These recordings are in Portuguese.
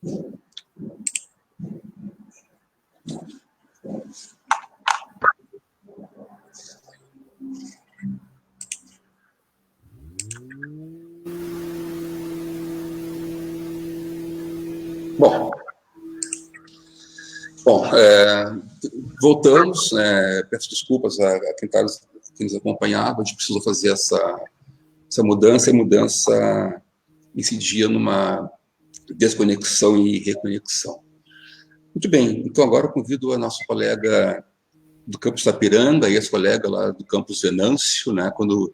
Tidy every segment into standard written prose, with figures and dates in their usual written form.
Bom, voltamos, peço desculpas a quem nos acompanhava, a gente precisou fazer essa mudança, e a mudança incidia numa desconexão e reconexão. Muito bem, então agora eu convido a nossa colega do campus Sapiranga e esse colega lá do campus Venâncio, né, quando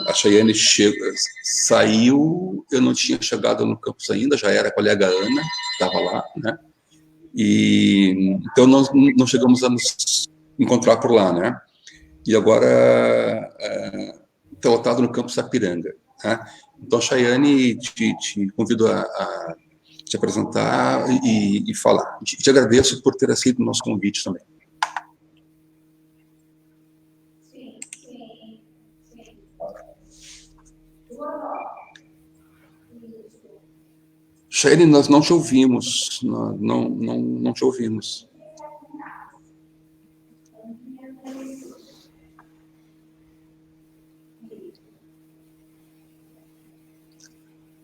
a Chayane saiu, eu não tinha chegado no campus ainda, já era a colega Ana, que estava lá, né, e então nós não chegamos a nos encontrar por lá, né, e agora está lotado no campus Sapiranga, né, então Chayane, te convido a te apresentar e falar. Te agradeço por ter aceito o nosso convite também. Chayane, nós não te ouvimos, não te ouvimos.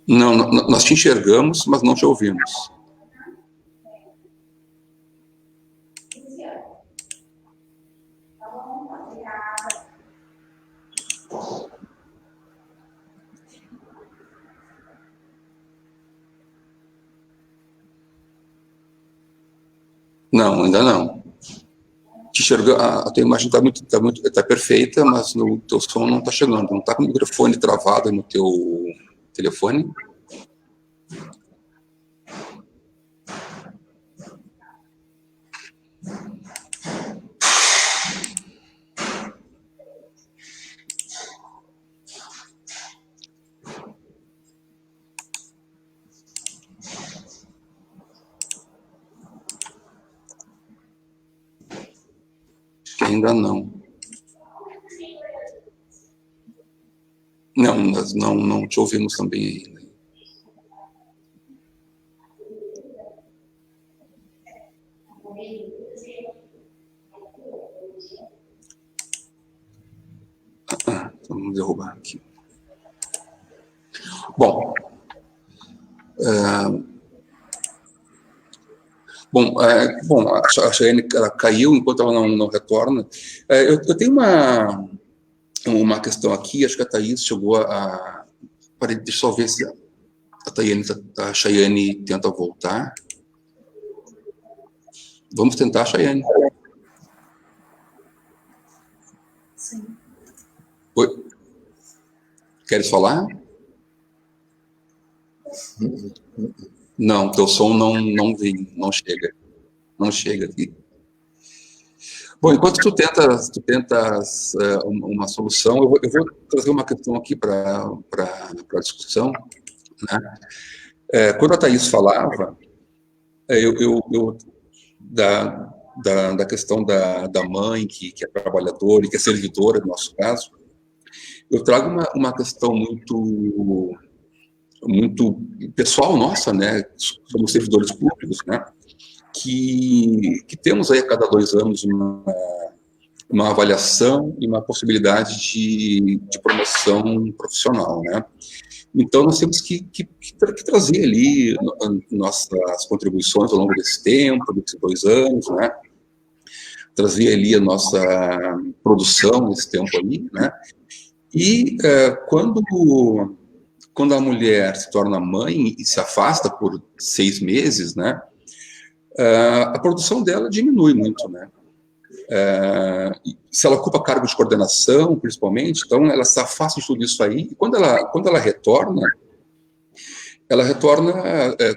Não, nós te enxergamos, mas não te ouvimos. Não, ainda não. Te enxergando, a tua imagem tá perfeita, mas o teu som não está chegando. Não está com o microfone travado no teu telefone? Ainda não. Não, nós não te ouvimos também ainda. Vamos derrubar aqui. Bom, a Chayane caiu enquanto ela não retorna. Eu tenho uma questão aqui, acho que a Thaís chegou a... Deixa eu só ver se a Chayane tenta voltar. Vamos tentar, Chayane. Sim. Oi. Queres falar? Não, teu som não vem, não chega. Não chega aqui. Bom, enquanto tu tentas uma solução, eu vou trazer uma questão aqui para a discussão, né? Quando a Thaís falava, da questão da mãe que é trabalhadora e que é servidora, no nosso caso, eu trago uma questão muito pessoal nossa, né? Somos servidores públicos, né? Que temos aí a cada 2 anos uma avaliação e uma possibilidade de promoção profissional, né? Então, nós temos que trazer ali nossas contribuições ao longo desse tempo, desses 2 anos, né? Trazer ali a nossa produção nesse tempo aí, né? E quando a mulher se torna mãe e se afasta por 6 meses, né? A produção dela diminui muito, né? Se ela ocupa cargo de coordenação, principalmente, então ela se afasta de tudo isso aí, e quando ela retorna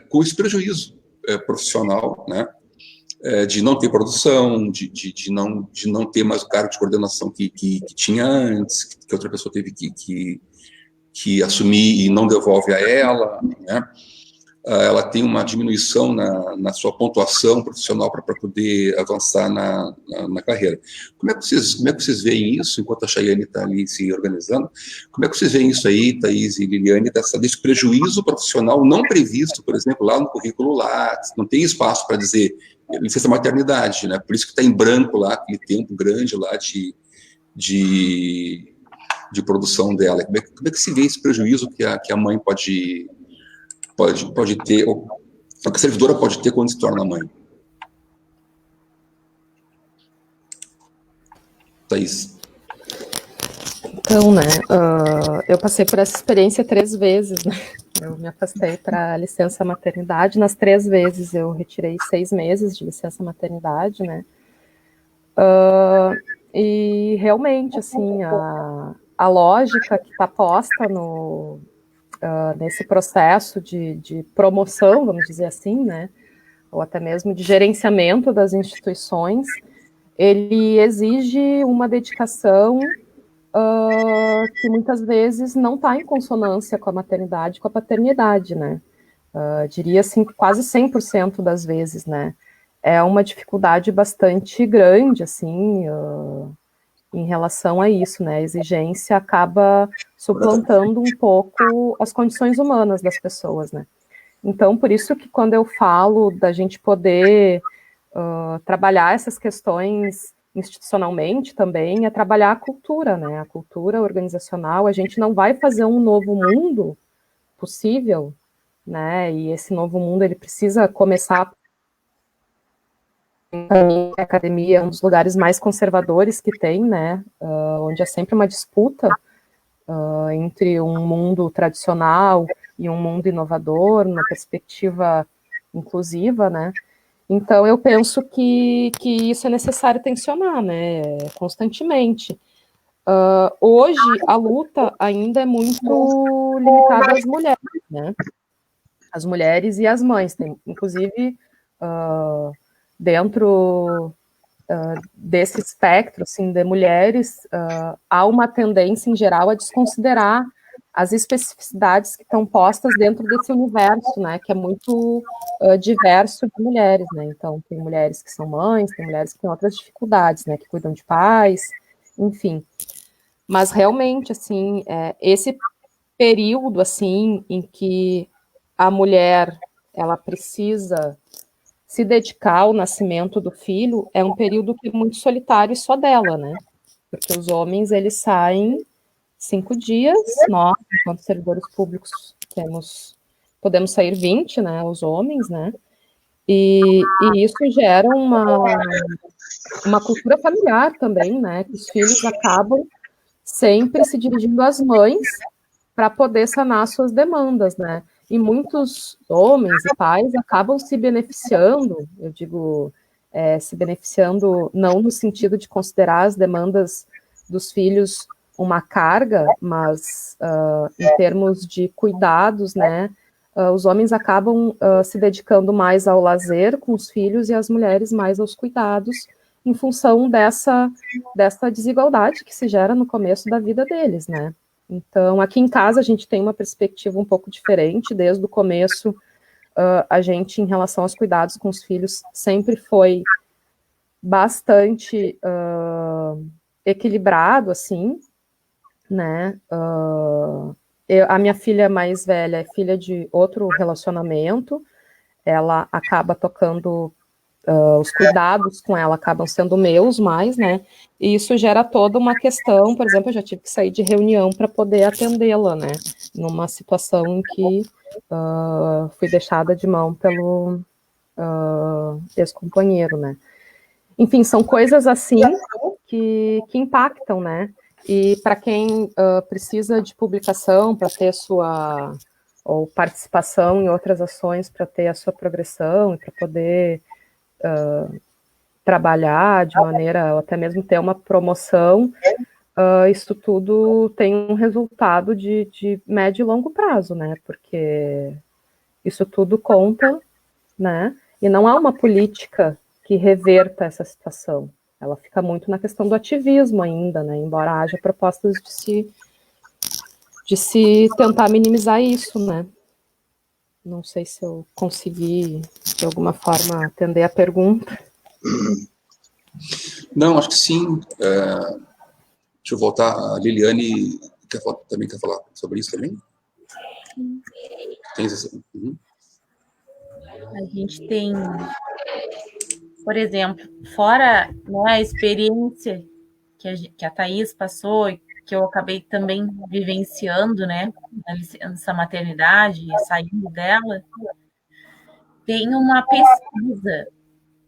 com esse prejuízo profissional, né? De não ter produção, de não ter mais o cargo de coordenação que tinha antes, que outra pessoa teve que assumir e não devolve a ela, né? ela tem uma diminuição na sua pontuação profissional para poder avançar na carreira. Como é que vocês veem isso, enquanto a Chayane está ali se organizando? Como é que vocês veem isso aí, Thaís e Liliane, desse prejuízo profissional não previsto, por exemplo, lá no currículo Lattes, não tem espaço para dizer licença maternidade, né? Por isso que está em branco lá, aquele tempo grande lá de produção dela. Como é que se vê esse prejuízo que a mãe pode ter, ou que a servidora pode ter quando se torna mãe? Thaís. Então, né, eu passei por essa experiência 3 vezes, né? Eu me afastei para licença maternidade, nas 3 vezes eu retirei 6 meses de licença maternidade, né? E realmente, assim, a lógica que está posta nesse processo de promoção, vamos dizer assim, né, ou até mesmo de gerenciamento das instituições, ele exige uma dedicação que muitas vezes não está em consonância com a maternidade, com a paternidade, né, diria assim, quase 100% das vezes, né, é uma dificuldade bastante grande, assim, em relação a isso, né? A exigência acaba suplantando um pouco as condições humanas das pessoas, né? Então, por isso que quando eu falo da gente poder trabalhar essas questões institucionalmente também, é trabalhar a cultura, né? A cultura organizacional, a gente não vai fazer um novo mundo possível, né? E esse novo mundo, ele precisa começar. A academia é um dos lugares mais conservadores que tem, né, onde é sempre uma disputa entre um mundo tradicional e um mundo inovador, uma perspectiva inclusiva, né. Então, eu penso que isso é necessário tensionar, né, constantemente. Hoje, a luta ainda é muito limitada às mulheres, né, as mulheres e as mães, tem, inclusive, dentro desse espectro assim, de mulheres, há uma tendência, em geral, a desconsiderar as especificidades que estão postas dentro desse universo, né, que é muito diverso de mulheres, né, então tem mulheres que são mães, tem mulheres que têm outras dificuldades, né, que cuidam de pais, enfim, mas realmente, assim, esse período, assim, em que a mulher, ela precisa se dedicar ao nascimento do filho, é um período que é muito solitário e só dela, né? Porque os homens, eles saem 5 dias, nós, enquanto servidores públicos, podemos sair 20, né, os homens, né? E isso gera uma cultura familiar também, né? Que os filhos acabam sempre se dirigindo às mães para poder sanar suas demandas, né? E muitos homens e pais acabam se beneficiando, eu digo, se beneficiando não no sentido de considerar as demandas dos filhos uma carga, mas em termos de cuidados, né? Os homens acabam se dedicando mais ao lazer com os filhos e as mulheres mais aos cuidados, em função dessa desigualdade que se gera no começo da vida deles, né? Então, aqui em casa a gente tem uma perspectiva um pouco diferente, desde o começo a gente, em relação aos cuidados com os filhos, sempre foi bastante equilibrado, assim, né, a minha filha mais velha é filha de outro relacionamento, ela acaba tocando, os cuidados com ela acabam sendo meus mais, né, e isso gera toda uma questão, por exemplo, eu já tive que sair de reunião para poder atendê-la, né, numa situação em que fui deixada de mão pelo ex-companheiro, né. Enfim, são coisas assim que impactam, né, e para quem precisa de publicação para ter sua, ou participação em outras ações para ter a sua progressão e para poder trabalhar de maneira, ou até mesmo ter uma promoção, isso tudo tem um resultado de médio e longo prazo, né, porque isso tudo conta, né, e não há uma política que reverta essa situação. Ela fica muito na questão do ativismo ainda, né, embora haja propostas de se tentar minimizar isso, né. Não sei se eu consegui, de alguma forma, atender a pergunta. Não, acho que sim. Deixa eu voltar. A Liliane também quer falar sobre isso também? Uhum. A gente tem, por exemplo, fora, né, a experiência que a Thaís passou, que eu acabei também vivenciando, né, na licença maternidade, saindo dela, tem uma pesquisa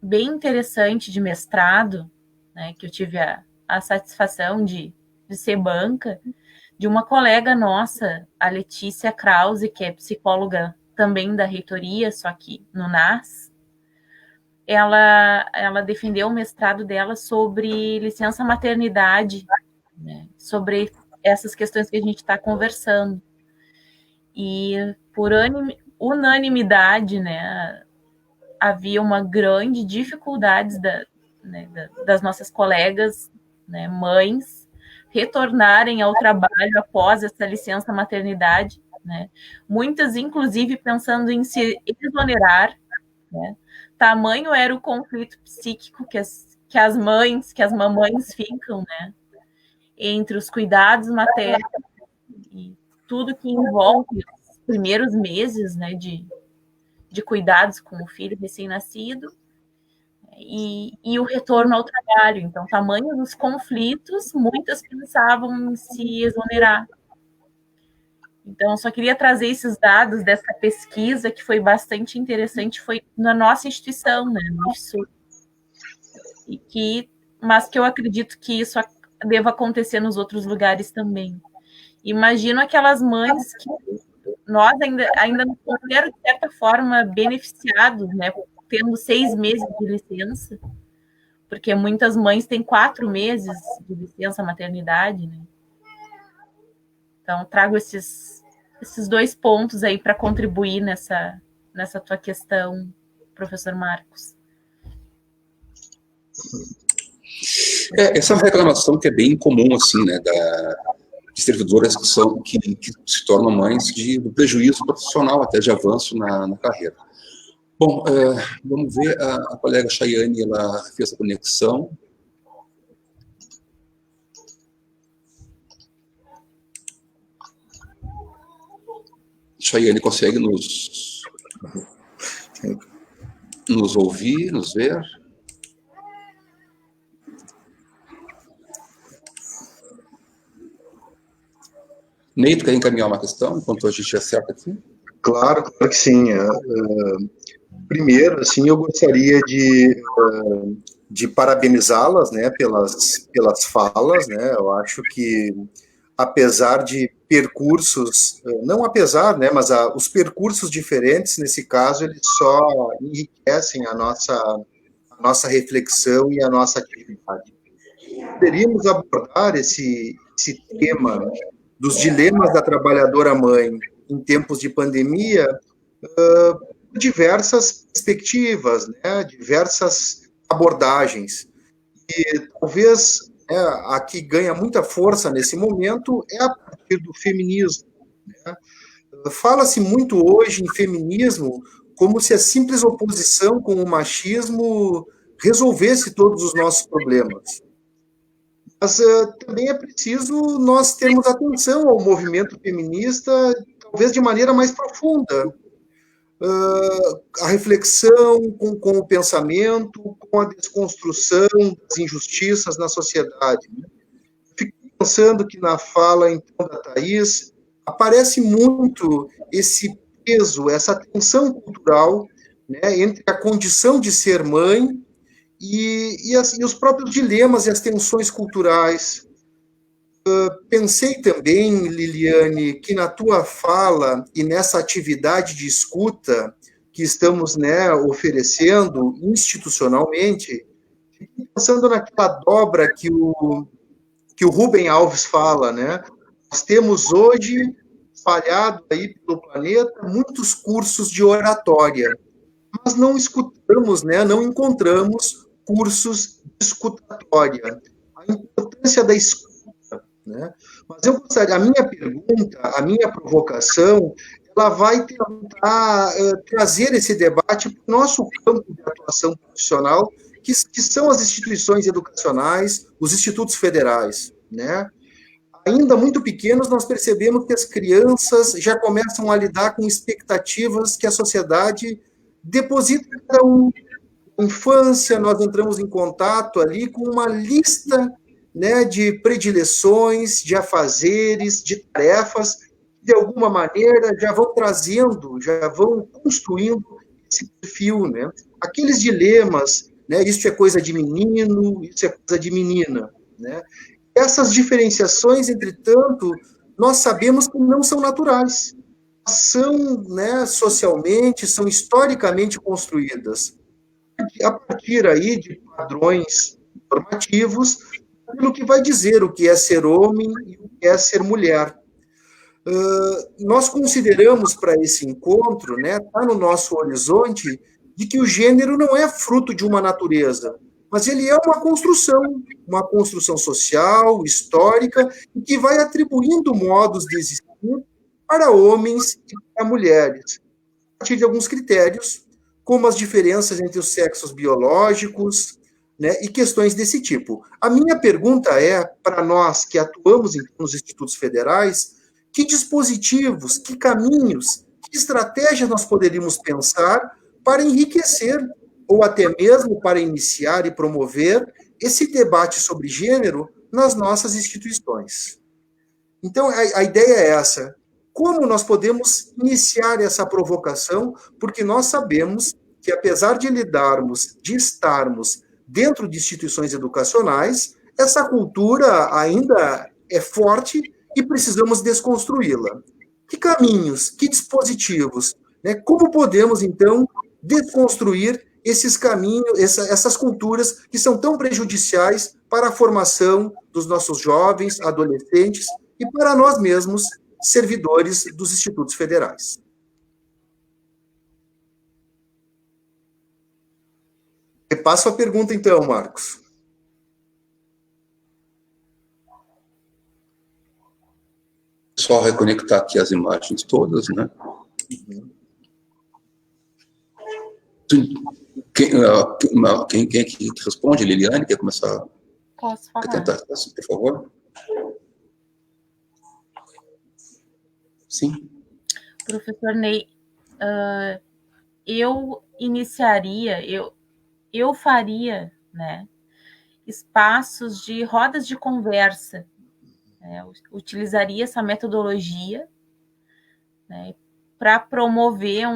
bem interessante de mestrado, né, que eu tive a satisfação de ser banca, de uma colega nossa, a Letícia Krause, que é psicóloga também da reitoria, só que no NAS. Ela defendeu o mestrado dela sobre licença maternidade, né, sobre essas questões que a gente está conversando. E por unanimidade, né, havia uma grande dificuldade das nossas colegas, né, mães, retornarem ao trabalho após essa licença maternidade, né? Muitas, inclusive, pensando em se exonerar, né? Tamanho era o conflito psíquico que as mamães ficam, né? Entre os cuidados maternos e tudo que envolve os primeiros meses, né, de cuidados com o filho recém-nascido e o retorno ao trabalho. Então, tamanho dos conflitos, muitas pensavam em se exonerar. Então, eu só queria trazer esses dados dessa pesquisa, que foi bastante interessante, foi na nossa instituição, né, no IFSU, mas que eu acredito que isso deva acontecer nos outros lugares também. Imagino aquelas mães que nós ainda nos consideramos, de certa forma, beneficiados, né, tendo 6 meses de licença, porque muitas mães têm 4 meses de licença maternidade, né? Então, trago esses 2 pontos aí para contribuir nessa tua questão, professor Marcos. Essa é uma reclamação que é bem comum, assim, né, de servidoras que se tornam mães do prejuízo profissional, até de avanço na carreira. Bom, vamos ver, a colega Chayane, ela fez a conexão. Chayane, consegue nos ouvir, nos ver? Neito, quer encaminhar uma questão enquanto a gente acerta aqui? Claro que sim. Primeiro, assim, eu gostaria de parabenizá-las, né, pelas falas, né. Eu acho que, apesar de percursos, não apesar, né, mas os percursos diferentes, nesse caso, eles só enriquecem a nossa reflexão e a nossa atividade. Poderíamos abordar esse tema dos dilemas da trabalhadora mãe em tempos de pandemia, diversas perspectivas, né, diversas abordagens. E talvez a que ganha muita força nesse momento é a partir do feminismo, né? Fala-se muito hoje em feminismo como se a simples oposição com o machismo resolvesse todos os nossos problemas. Mas também é preciso nós termos atenção ao movimento feminista, talvez de maneira mais profunda. A reflexão com o pensamento, com a desconstrução das injustiças na sociedade. Fico pensando que na fala, então, da Thaís, aparece muito esse peso, essa tensão cultural, né, entre a condição de ser mãe e os próprios dilemas e as tensões culturais. Pensei também, Liliane, que na tua fala e nessa atividade de escuta que estamos, né, oferecendo institucionalmente, pensando naquela dobra que o Rubem Alves fala, né? Nós temos hoje, espalhado aí pelo planeta, muitos cursos de oratória, mas não escutamos, né, não encontramos cursos de escutatória. A importância da escuta, né? Mas eu gostaria, a minha pergunta, a minha provocação ela vai tentar trazer esse debate para o nosso campo de atuação profissional, que são as instituições educacionais, os institutos federais, né? Ainda muito pequenos, nós percebemos que as crianças já começam a lidar com expectativas que a sociedade deposita em cada um. Na infância, nós entramos em contato ali com uma lista, né, de predileções, de afazeres, de tarefas, de alguma maneira já vão trazendo, já vão construindo esse perfil, né? Aqueles dilemas, né, isso é coisa de menino, isso é coisa de menina, né? Essas diferenciações, entretanto, nós sabemos que não são naturais. São, né, socialmente, são historicamente construídas a partir aí de padrões normativos, aquilo que vai dizer o que é ser homem e o que é ser mulher. Nós consideramos para esse encontro, né, está no nosso horizonte, de que o gênero não é fruto de uma natureza, mas ele é uma construção social, histórica, e que vai atribuindo modos de existir para homens e para mulheres, a partir de alguns critérios, como as diferenças entre os sexos biológicos, né, e questões desse tipo. A minha pergunta é, para nós que atuamos nos institutos federais, que dispositivos, que caminhos, que estratégias nós poderíamos pensar para enriquecer, ou até mesmo para iniciar e promover esse debate sobre gênero nas nossas instituições. Então, a ideia é essa. Como nós podemos iniciar essa provocação? Porque nós sabemos que, apesar de lidarmos, de estarmos dentro de instituições educacionais, essa cultura ainda é forte e precisamos desconstruí-la. Que caminhos, que dispositivos, né? Como podemos, então, desconstruir esses caminhos, essas culturas que são tão prejudiciais para a formação dos nossos jovens, adolescentes e para nós mesmos, servidores dos institutos federais? Repasso a pergunta, então, Marcos. Só reconectar aqui as imagens todas, né? Quem que responde? Liliane, quer começar? Posso falar? Quer tentar, por favor? Sim. Professor Ney, eu iniciaria, eu faria, né, espaços de rodas de conversa, né, utilizaria essa metodologia, né, para promover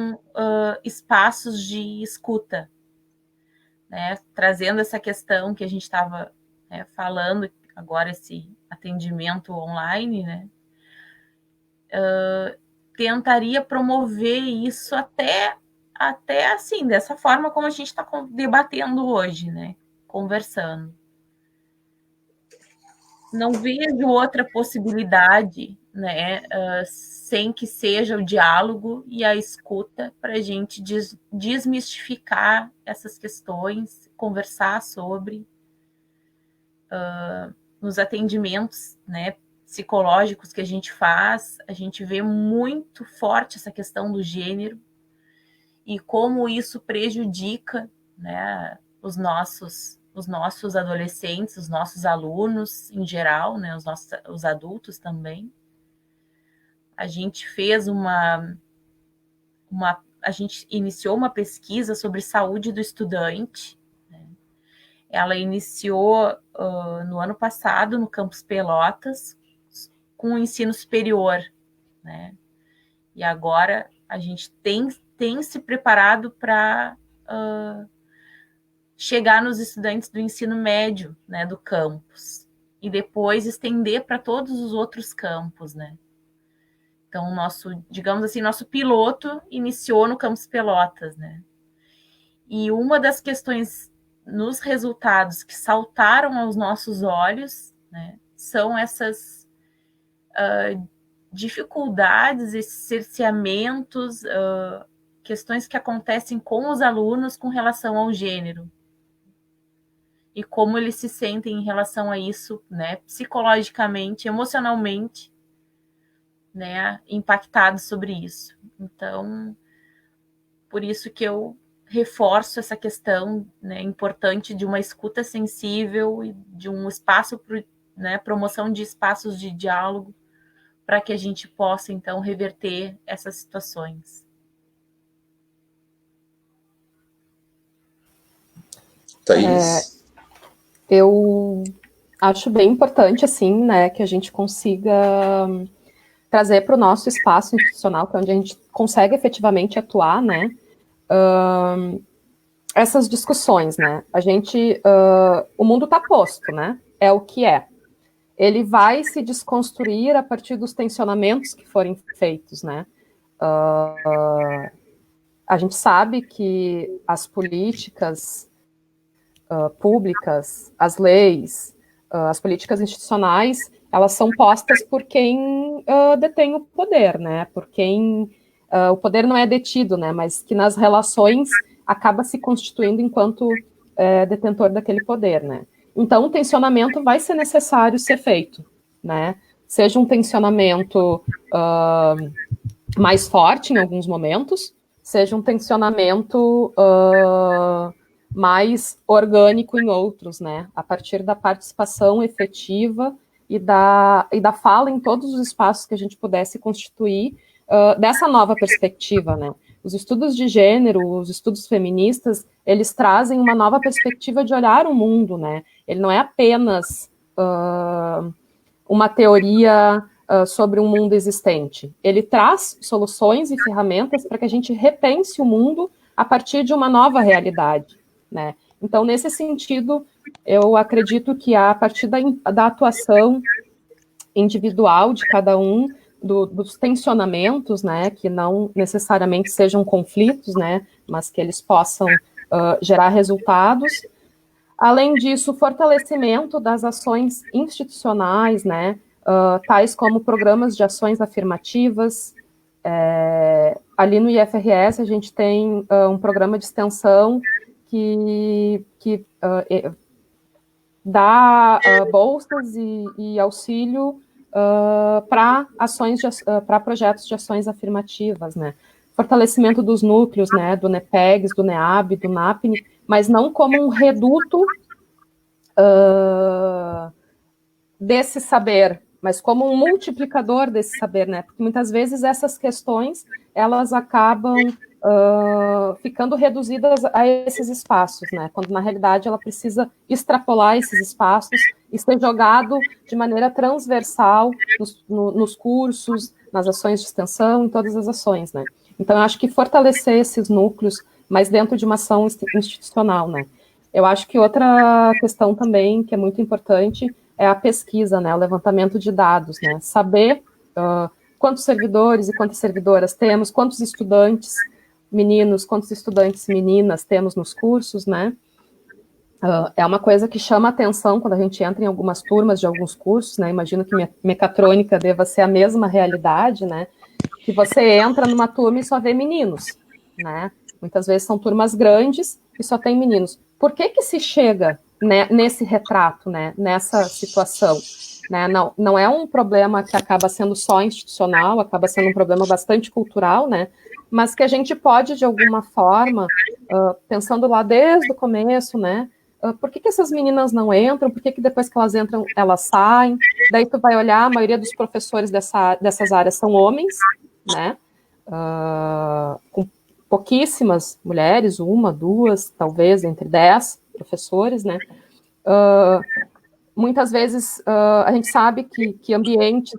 espaços de escuta, né, trazendo essa questão que a gente estava, né, falando agora, esse atendimento online, né, tentaria promover isso até assim, dessa forma como a gente está debatendo hoje, né, conversando. Não vejo outra possibilidade, né, sem que seja o diálogo e a escuta para a gente desmistificar essas questões, conversar sobre nos atendimentos, né, psicológicos que a gente faz, a gente vê muito forte essa questão do gênero e como isso prejudica, né, os nossos adolescentes, os nossos alunos em geral, né, os adultos também. A gente fez a gente iniciou uma pesquisa sobre saúde do estudante, né? Ela iniciou no ano passado no campus Pelotas com o ensino superior, né? E agora a gente tem se preparado para chegar nos estudantes do ensino médio, né, do campus, e depois estender para todos os outros campos, né? Então, digamos assim, nosso piloto iniciou no campus Pelotas, né? E uma das questões nos resultados que saltaram aos nossos olhos, né, são essas dificuldades, esses cerceamentos, questões que acontecem com os alunos com relação ao gênero. E como eles se sentem em relação a isso, né, psicologicamente, emocionalmente, né, impactados sobre isso. Então, por isso que eu reforço essa questão, né, importante de uma escuta sensível e de um espaço, né, promoção de espaços de diálogo, para que a gente possa, então, reverter essas situações. Thaís? Eu acho bem importante, assim, né, que a gente consiga trazer para o nosso espaço institucional, que é onde a gente consegue efetivamente atuar, né, essas discussões, né. A gente, o mundo está posto, né, é o que é. Ele vai se desconstruir a partir dos tensionamentos que forem feitos, né. A gente sabe que as políticas públicas, as leis, as políticas institucionais, elas são postas por quem detém o poder, né? Por quem o poder não é detido, né? Mas que nas relações acaba se constituindo enquanto detentor daquele poder, né? Então, o tensionamento vai ser necessário ser feito, né? Seja um tensionamento mais forte em alguns momentos, seja um tensionamento mais orgânico em outros, né? A partir da participação efetiva e da fala em todos os espaços que a gente pudesse constituir dessa nova perspectiva, né? Os estudos de gênero, os estudos feministas, eles trazem uma nova perspectiva de olhar o mundo, né? Ele não é apenas uma teoria sobre um mundo existente. Ele traz soluções e ferramentas para que a gente repense o mundo a partir de uma nova realidade, né? Então, nesse sentido, eu acredito que a partir da atuação individual de cada um, dos tensionamentos, né, que não necessariamente sejam conflitos, né, mas que eles possam gerar resultados. Além disso, o fortalecimento das ações institucionais, né, tais como programas de ações afirmativas. Ali no IFRS a gente tem um programa de extensão que dá bolsas e auxílio para ações, para projetos de ações afirmativas, né? Fortalecimento dos núcleos, né, do NEPEGS, do NEAB, do NAPNE, mas não como um reduto desse saber, mas como um multiplicador desse saber, né? Porque muitas vezes essas questões, elas acabam ficando reduzidas a esses espaços, né? Quando na realidade ela precisa extrapolar esses espaços e ser jogado de maneira transversal nos cursos, nas ações de extensão, em todas as ações, né? Então eu acho que fortalecer esses núcleos, mas dentro de uma ação institucional, né? Eu acho que outra questão também que é muito importante é a pesquisa, né? O levantamento de dados, né? Saber quantos servidores e quantas servidoras temos, quantos estudantes meninos, quantos estudantes meninas temos nos cursos, né? É uma coisa que chama atenção quando a gente entra em algumas turmas de alguns cursos, né? Imagino que mecatrônica deva ser a mesma realidade, né? Que você entra numa turma e só vê meninos, né? Muitas vezes são turmas grandes e só tem meninos. Por que se chega, né, nesse retrato, né? Nessa situação? Né? Não é um problema que acaba sendo só institucional, acaba sendo um problema bastante cultural, né? Mas que a gente pode, de alguma forma, pensando lá desde o começo, né? Por que essas meninas não entram? Por que depois que elas entram, elas saem? Daí tu vai olhar, a maioria dos professores dessas áreas são homens, né? Com pouquíssimas mulheres, 1, 2, talvez, entre 10 professores, né? Muitas vezes a gente sabe que ambientes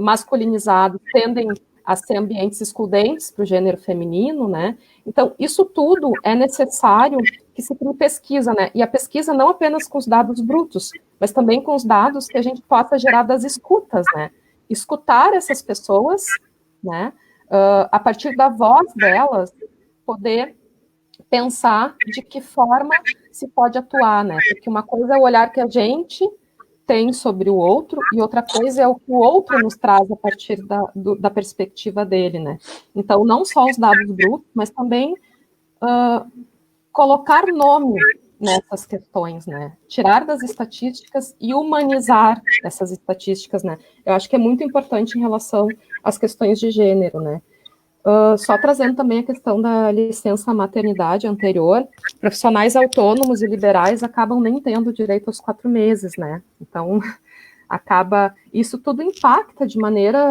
masculinizados tendem a ser ambientes excludentes para o gênero feminino, né? Então, isso tudo é necessário que se tenha pesquisa, né? E a pesquisa não apenas com os dados brutos, mas também com os dados que a gente possa gerar das escutas, né? Escutar essas pessoas, né? A partir da voz delas, poder pensar de que forma se pode atuar, né? Porque uma coisa é o olhar que a gente tem sobre o outro, e outra coisa é o que o outro nos traz a partir da perspectiva dele, né? Então, não só os dados brutos, mas também colocar nome nessas questões, né? Tirar das estatísticas e humanizar essas estatísticas, né? Eu acho que é muito importante em relação às questões de gênero, né? Só trazendo também a questão da licença maternidade anterior, profissionais autônomos e liberais acabam nem tendo direito aos 4 meses, né? Então, isso tudo impacta de maneira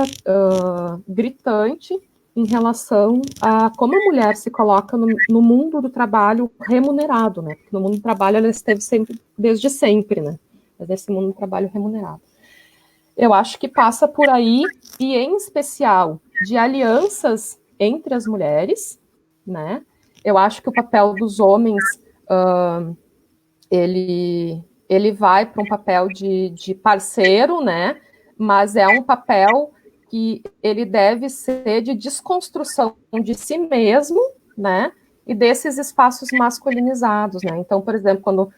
gritante em relação a como a mulher se coloca no mundo do trabalho remunerado, né? Porque no mundo do trabalho ela esteve sempre, desde sempre, né? Mas nesse mundo do trabalho remunerado. Eu acho que passa por aí, e em especial de alianças entre as mulheres, né? Eu acho que o papel dos homens, ele vai para um papel de parceiro, né? Mas é um papel que ele deve ser de desconstrução de si mesmo, né? E desses espaços masculinizados, né? Então, por exemplo, quando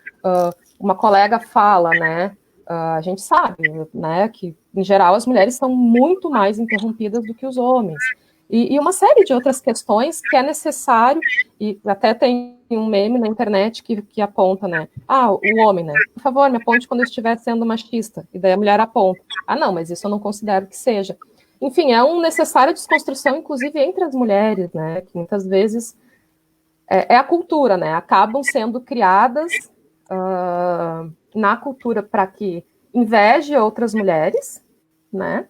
uma colega fala, né? A gente sabe, né? Que em geral as mulheres são muito mais interrompidas do que os homens. E uma série de outras questões que é necessário, e até tem um meme na internet que aponta, né? O homem, né? Por favor, me aponte quando eu estiver sendo machista. E daí a mulher aponta. Não, mas isso eu não considero que seja. Enfim, é uma necessária desconstrução, inclusive entre as mulheres, né? Que muitas vezes é a cultura, né? Acabam sendo criadas na cultura para que inveje outras mulheres, né?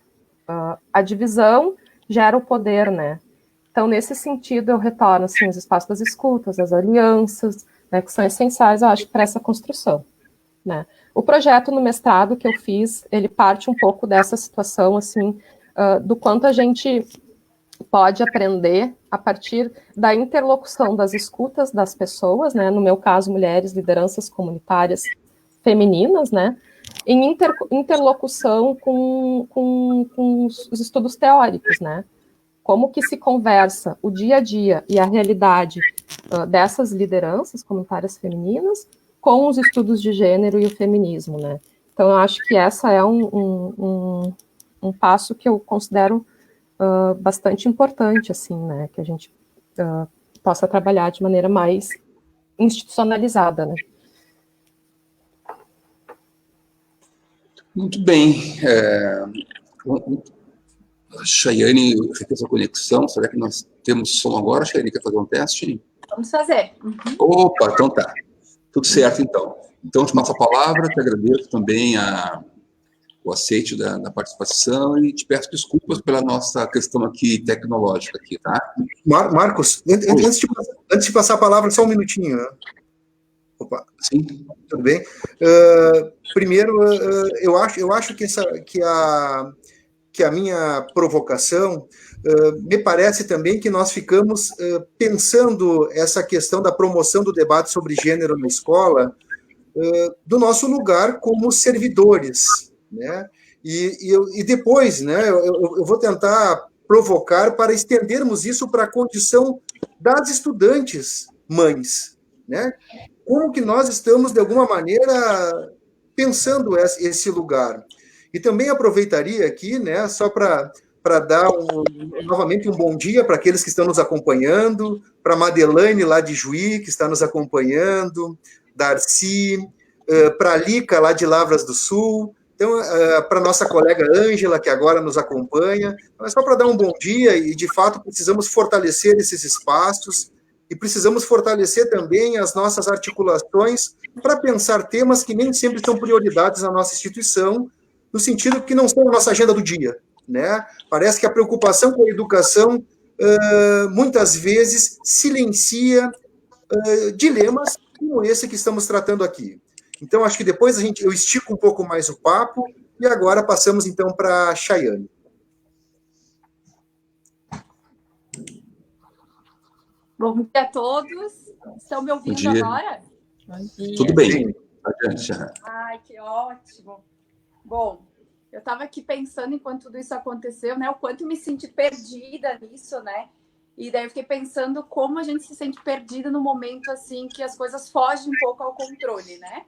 A divisão gera o poder, né? Então, nesse sentido, eu retorno, assim, os espaços das escutas, as alianças, né, que são essenciais, eu acho, para essa construção, né? O projeto no mestrado que eu fiz, ele parte um pouco dessa situação, assim, do quanto a gente pode aprender a partir da interlocução das escutas das pessoas, né? No meu caso, mulheres, lideranças comunitárias femininas, né? Em interlocução com os estudos teóricos, né? Como que se conversa o dia a dia e a realidade dessas lideranças comunitárias femininas com os estudos de gênero e o feminismo, né? Então, eu acho que essa é um passo que eu considero bastante importante, assim, né? Que a gente possa trabalhar de maneira mais institucionalizada, né? Muito bem. A Chayane fez a conexão. Será que nós temos som agora, Chayane? Quer fazer um teste? Vamos fazer. Opa, então tá. Tudo certo, então. Então, te passo a palavra, te agradeço também o aceite da participação e te peço desculpas pela nossa questão aqui tecnológica aqui, tá? Marcos, antes de passar a palavra, só um minutinho, né? Opa. Sim. Tudo bem? Primeiro, eu acho que a minha provocação me parece também que nós ficamos pensando essa questão da promoção do debate sobre gênero na escola do nosso lugar como servidores, né? E depois, né, eu vou tentar provocar para estendermos isso para a condição das estudantes mães, né? Como que nós estamos, de alguma maneira, pensando esse lugar. E também aproveitaria aqui, né, só para dar novamente um bom dia para aqueles que estão nos acompanhando, para Madeleine, lá de Juí, que está nos acompanhando, Darcy, para a Lica, lá de Lavras do Sul, então, para a nossa colega Ângela, que agora nos acompanha, mas só para dar um bom dia, e de fato precisamos fortalecer esses espaços, e precisamos fortalecer também as nossas articulações para pensar temas que nem sempre são prioridades na nossa instituição, no sentido que não estão na nossa agenda do dia, né? Parece que a preocupação com a educação muitas vezes silencia dilemas como esse que estamos tratando aqui. Então, acho que depois eu estico um pouco mais o papo, e agora passamos, então, para a Chayane. Bom dia a todos. Estão me ouvindo agora? Tudo bem. Adiante. Ai, que ótimo. Bom, eu estava aqui pensando, enquanto tudo isso aconteceu, né, o quanto me senti perdida nisso, né? E daí eu fiquei pensando como a gente se sente perdida no momento, assim, que as coisas fogem um pouco ao controle, né?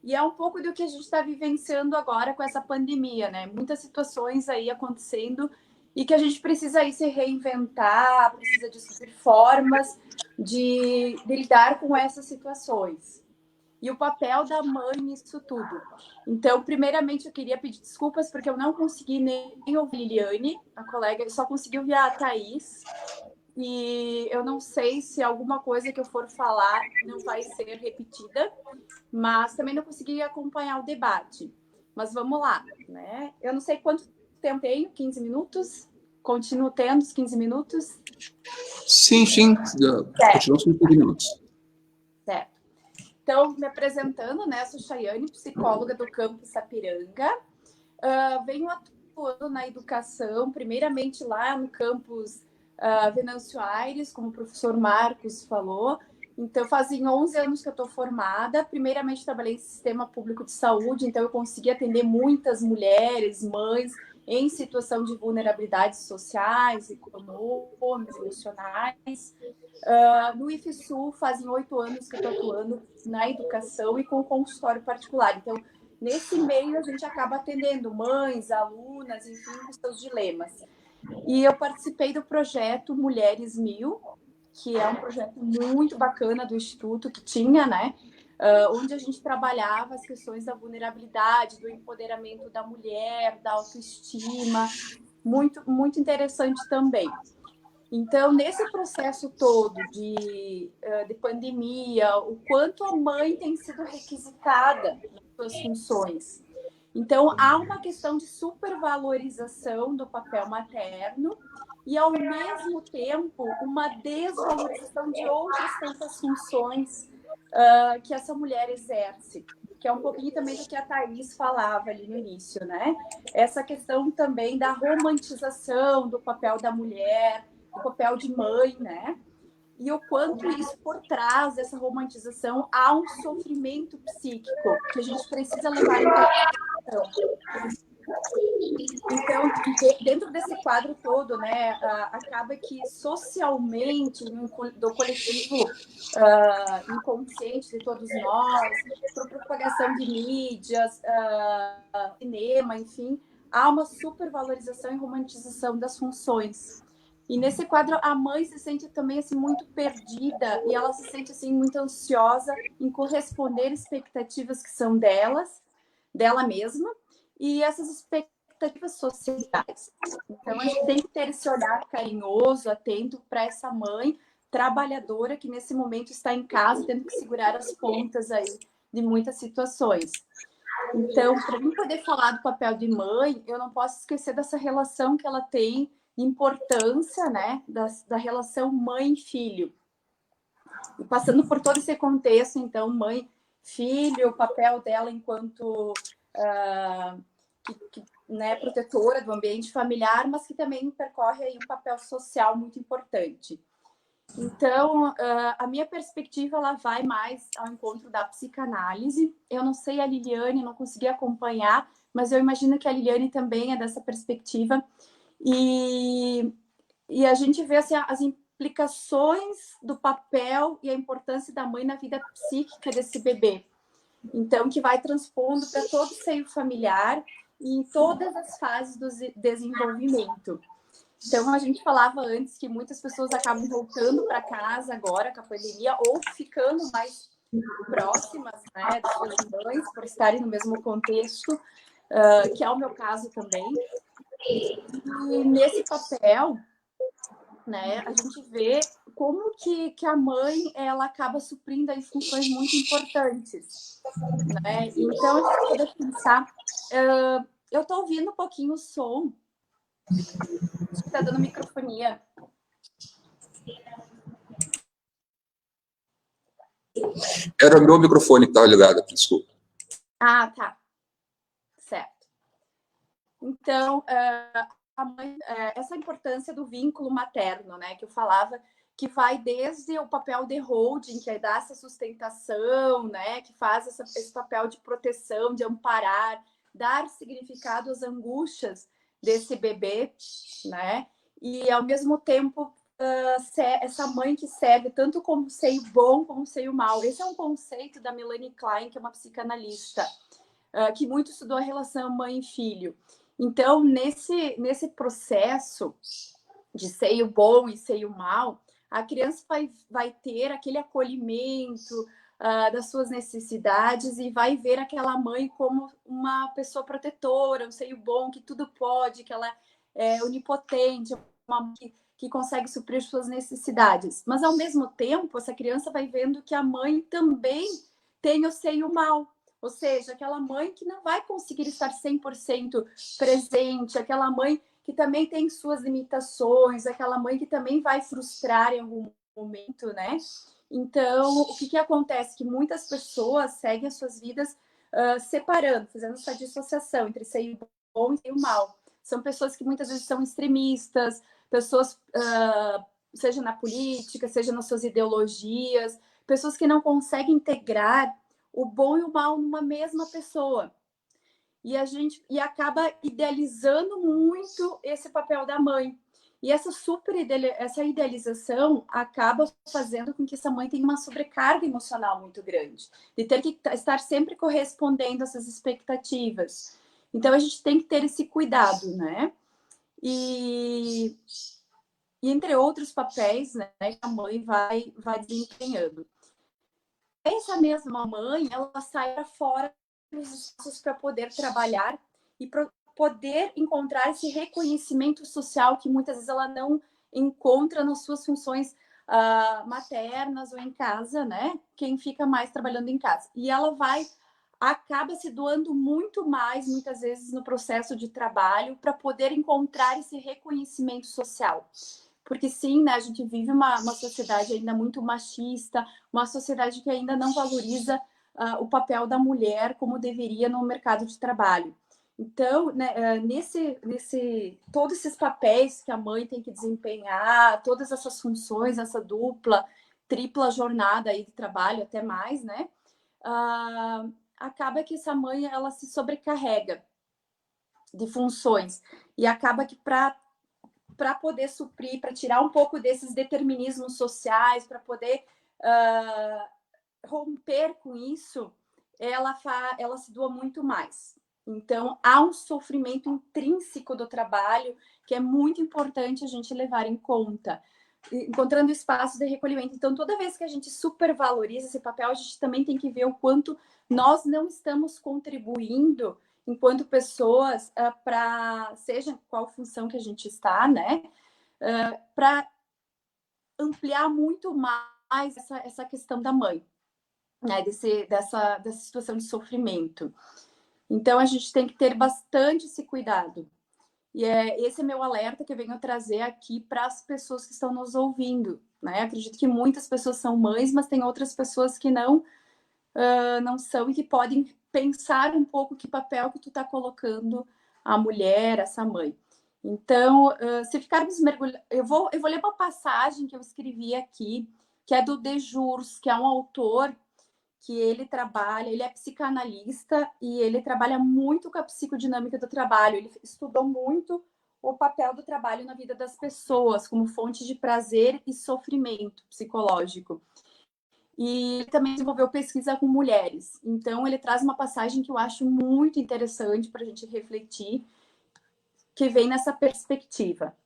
E é um pouco do que a gente está vivenciando agora com essa pandemia, né? Muitas situações aí acontecendo e que a gente precisa aí se reinventar, precisa descobrir formas de lidar com essas situações. e o papel da mãe nisso tudo. Então, primeiramente, eu queria pedir desculpas porque eu não consegui nem ouvir a Liliane, a colega, só consegui ouvir a Thaís. E eu não sei se alguma coisa que eu for falar não vai ser repetida, mas também não consegui acompanhar o debate. Mas vamos lá, né? Eu não sei quanto tempo tenho, 15 minutos? Continuo tendo os 15 minutos? Sim, continuamos com 15 minutos. Certo. Então, me apresentando, né? Sou Chayane, psicóloga do Campus Sapiranga. Venho atuando na educação, primeiramente lá no campus Venâncio Aires, como o professor Marcos falou. Então, fazem 11 anos que eu estou formada. Primeiramente, trabalhei em sistema público de saúde, então eu consegui atender muitas mulheres, mães, em situação de vulnerabilidades sociais, econômicas, emocionais. No IFSU, fazem 8 anos que eu estou atuando na educação e com consultório particular. Então, nesse meio, a gente acaba atendendo mães, alunas, enfim, com seus dilemas. E eu participei do projeto Mulheres 1000, que é um projeto muito bacana do Instituto, que tinha, né? Onde a gente trabalhava as questões da vulnerabilidade, do empoderamento da mulher, da autoestima, muito, muito interessante também. Então, nesse processo todo de pandemia, o quanto a mãe tem sido requisitada nas suas funções. Então, há uma questão de supervalorização do papel materno e, ao mesmo tempo, uma desvalorização de outras tantas funções que essa mulher exerce, que é um pouquinho também do que a Thaís falava ali no início, né? Essa questão também da romantização do papel da mulher, do papel de mãe, né? E o quanto isso, por trás dessa romantização, há um sofrimento psíquico que a gente precisa levar em consideração. Então, dentro desse quadro todo, né, acaba que socialmente, do coletivo inconsciente de todos nós, por propagação de mídias, cinema, enfim, há uma supervalorização e romantização das funções. E nesse quadro, a mãe se sente também assim, muito perdida e ela se sente assim, muito ansiosa em corresponder expectativas que são dela mesma, e essas expectativas sociais. Então, a gente tem que ter esse olhar carinhoso, atento para essa mãe trabalhadora que nesse momento está em casa, tendo que segurar as pontas aí de muitas situações. Então, para mim poder falar do papel de mãe, eu não posso esquecer dessa relação que ela tem, importância, né, da relação mãe-filho. E passando por todo esse contexto, então, mãe-filho, o papel dela enquanto né, protetora do ambiente familiar, mas que também percorre aí um papel social muito importante. Então, a minha perspectiva ela vai mais ao encontro da psicanálise. Eu não sei a Liliane, não consegui acompanhar, mas eu imagino que a Liliane também é dessa perspectiva. E a gente vê assim, as implicações do papel e a importância da mãe na vida psíquica desse bebê. Então, que vai transpondo para todo o seio familiar e em todas as fases do desenvolvimento. Então, a gente falava antes que muitas pessoas acabam voltando para casa agora com a pandemia ou ficando mais próximas, né, das suas mães, por estarem no mesmo contexto, que é o meu caso também. E nesse papel, né, a gente vê como que a mãe ela acaba suprindo aí funções muito importantes, né? Então, a gente pode pensar... eu estou ouvindo um pouquinho o som. Acho que está dando microfonia. Era o meu microfone que estava ligado, desculpa. Ah, tá. Certo. Então, a mãe, essa importância do vínculo materno, né, que eu falava, que vai desde o papel de holding, que é dar essa sustentação, né, que faz esse papel de proteção, de amparar, dar significado às angústias desse bebê, né, e ao mesmo tempo essa mãe que serve tanto como seio bom como seio mau. Esse é um conceito da Melanie Klein, que é uma psicanalista, que muito estudou a relação mãe e filho. Então, nesse processo de seio bom e seio mau, a criança vai ter aquele acolhimento, das suas necessidades e vai ver aquela mãe como uma pessoa protetora, um seio bom, que tudo pode, que ela é onipotente, uma mãe que consegue suprir suas necessidades. Mas, ao mesmo tempo, essa criança vai vendo que a mãe também tem o seio mau, ou seja, aquela mãe que não vai conseguir estar 100% presente, aquela mãe que também tem suas limitações, aquela mãe que também vai frustrar em algum momento, né? Então, o que acontece? Que muitas pessoas seguem as suas vidas separando, fazendo essa dissociação entre seio bom e seio mau. São pessoas que muitas vezes são extremistas, pessoas, seja na política, seja nas suas ideologias, pessoas que não conseguem integrar o bom e o mal numa mesma pessoa. E acaba idealizando muito esse papel da mãe. E essa idealização acaba fazendo com que essa mãe tenha uma sobrecarga emocional muito grande, de ter que estar sempre correspondendo a essas expectativas. Então, a gente tem que ter esse cuidado, né? E entre outros papéis, né, que a mãe vai desempenhando. Essa mesma mãe, ela sai para fora dos espaços para poder trabalhar e para poder encontrar esse reconhecimento social que muitas vezes ela não encontra nas suas funções maternas ou em casa, né? Quem fica mais trabalhando em casa. E ela acaba se doando muito mais, muitas vezes, no processo de trabalho para poder encontrar esse reconhecimento social. Porque sim, né, a gente vive uma sociedade ainda muito machista, uma sociedade que ainda não valoriza o papel da mulher como deveria no mercado de trabalho. Então, né, todos esses papéis que a mãe tem que desempenhar, todas essas funções, essa dupla, tripla jornada aí de trabalho, até mais, né? Acaba que essa mãe ela se sobrecarrega de funções e acaba que para poder suprir, para tirar um pouco desses determinismos sociais, para poder romper com isso, ela se doa muito mais. Então, há um sofrimento intrínseco do trabalho que é muito importante a gente levar em conta, encontrando espaços de recolhimento. Então, toda vez que a gente supervaloriza esse papel, a gente também tem que ver o quanto nós não estamos contribuindo enquanto pessoas para, seja qual função que a gente está, né, para ampliar muito mais essa questão da mãe, né, dessa situação de sofrimento. Então, a gente tem que ter bastante esse cuidado. E esse é meu alerta que eu venho trazer aqui para as pessoas que estão nos ouvindo, né? Acredito que muitas pessoas são mães, mas tem outras pessoas que não são e que podem pensar um pouco que papel que tu está colocando a mulher, essa mãe. Então, se ficarmos mergulhados... Eu vou ler uma passagem que eu escrevi aqui, que é do Dejurs, que é um autor que ele é psicanalista e ele trabalha muito com a psicodinâmica do trabalho. Ele estudou muito o papel do trabalho na vida das pessoas como fonte de prazer e sofrimento psicológico. E ele também desenvolveu pesquisa com mulheres. Então, ele traz uma passagem que eu acho muito interessante para a gente refletir, que vem nessa perspectiva.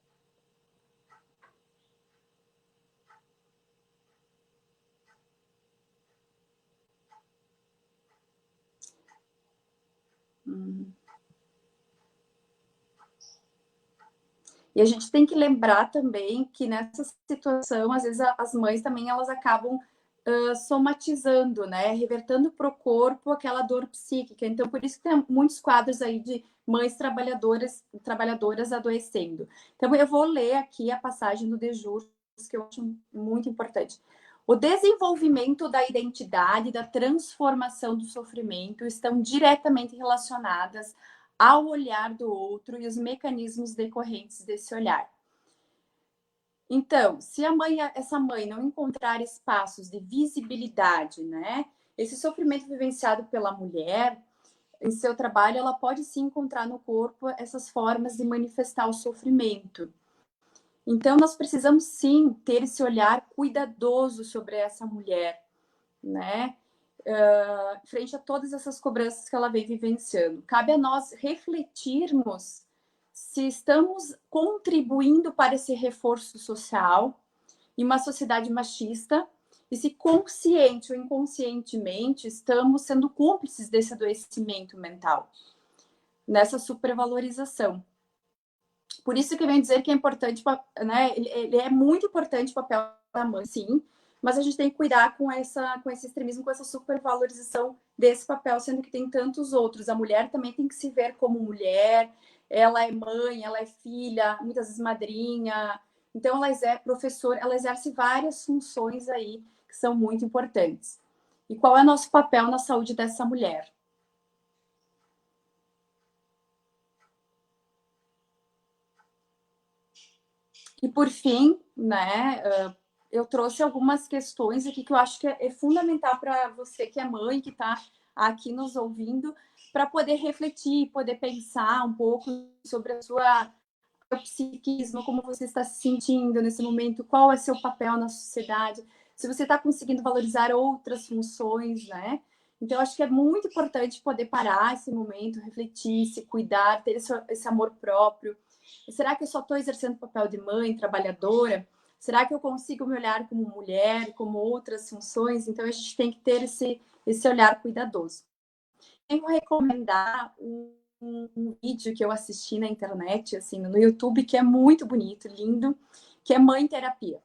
E a gente tem que lembrar também que nessa situação, às vezes as mães também elas acabam somatizando, né? Revertendo para o corpo aquela dor psíquica. Então, por isso que tem muitos quadros aí de mães trabalhadoras adoecendo. Então, eu vou ler aqui a passagem do Dejurs, que eu acho muito importante. O desenvolvimento da identidade e da transformação do sofrimento estão diretamente relacionadas ao olhar do outro e os mecanismos decorrentes desse olhar. Então, se essa mãe não encontrar espaços de visibilidade, né? Esse sofrimento vivenciado pela mulher em seu trabalho, ela pode sim encontrar no corpo essas formas de manifestar o sofrimento. Então, nós precisamos sim ter esse olhar cuidadoso sobre essa mulher, né? Frente a todas essas cobranças que ela vem vivenciando. Cabe a nós refletirmos se estamos contribuindo para esse reforço social em uma sociedade machista e se consciente ou inconscientemente estamos sendo cúmplices desse adoecimento mental, nessa supervalorização. Por isso que eu venho dizer que é importante, né, ele é muito importante o papel da mãe, sim, mas a gente tem que cuidar com esse extremismo, com essa supervalorização desse papel, sendo que tem tantos outros. A mulher também tem que se ver como mulher, ela é mãe, ela é filha, muitas vezes madrinha, então ela é professora, ela exerce várias funções aí que são muito importantes. E qual é o nosso papel na saúde dessa mulher? E por fim, né, eu trouxe algumas questões aqui que eu acho que é fundamental para você que é mãe, que está aqui nos ouvindo, para poder refletir, poder pensar um pouco sobre a sua psiquismo, como você está se sentindo nesse momento, qual é seu papel na sociedade, se você está conseguindo valorizar outras funções, né? Então, eu acho que é muito importante poder parar esse momento, refletir, se cuidar, ter esse amor próprio. Será que eu só estou exercendo o papel de mãe, trabalhadora? Será que eu consigo me olhar como mulher, como outras funções? Então, a gente tem que ter esse olhar cuidadoso. Eu vou recomendar um vídeo que eu assisti na internet, assim, no YouTube, que é muito bonito, lindo, que é Mãe Terapia.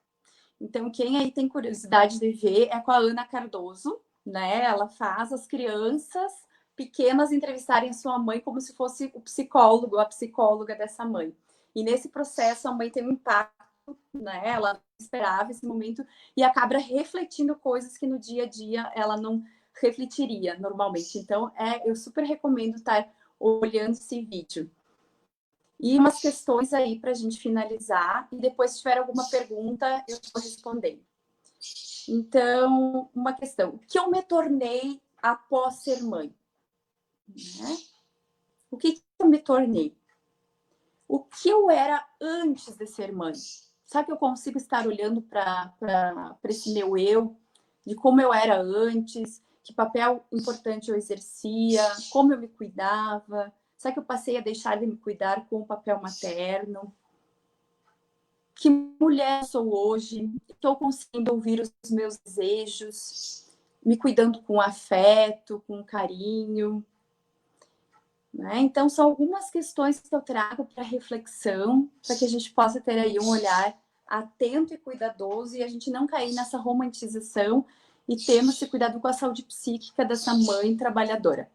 Então, quem aí tem curiosidade de ver é com a Ana Cardoso, né? Ela faz as crianças pequenas entrevistarem a sua mãe como se fosse o psicólogo, a psicóloga dessa mãe. E nesse processo, a mãe tem um impacto, né? Ela não esperava esse momento e acaba refletindo coisas que no dia a dia ela não refletiria normalmente. Então, eu super recomendo estar olhando esse vídeo. E umas questões aí para a gente finalizar, e depois, se tiver alguma pergunta, eu vou responder. Então, uma questão. O que eu me tornei após ser mãe? Né? O que eu me tornei? O que eu era antes de ser mãe? Sabe que eu consigo estar olhando para esse meu eu, de como eu era antes, que papel importante eu exercia, como eu me cuidava? Será que eu passei a deixar de me cuidar com o papel materno? Que mulher sou hoje? Estou conseguindo ouvir os meus desejos, me cuidando com afeto, com carinho. Né? Então, são algumas questões que eu trago para reflexão, para que a gente possa ter aí um olhar atento e cuidadoso e a gente não cair nessa romantização e termos esse cuidado com a saúde psíquica dessa mãe trabalhadora.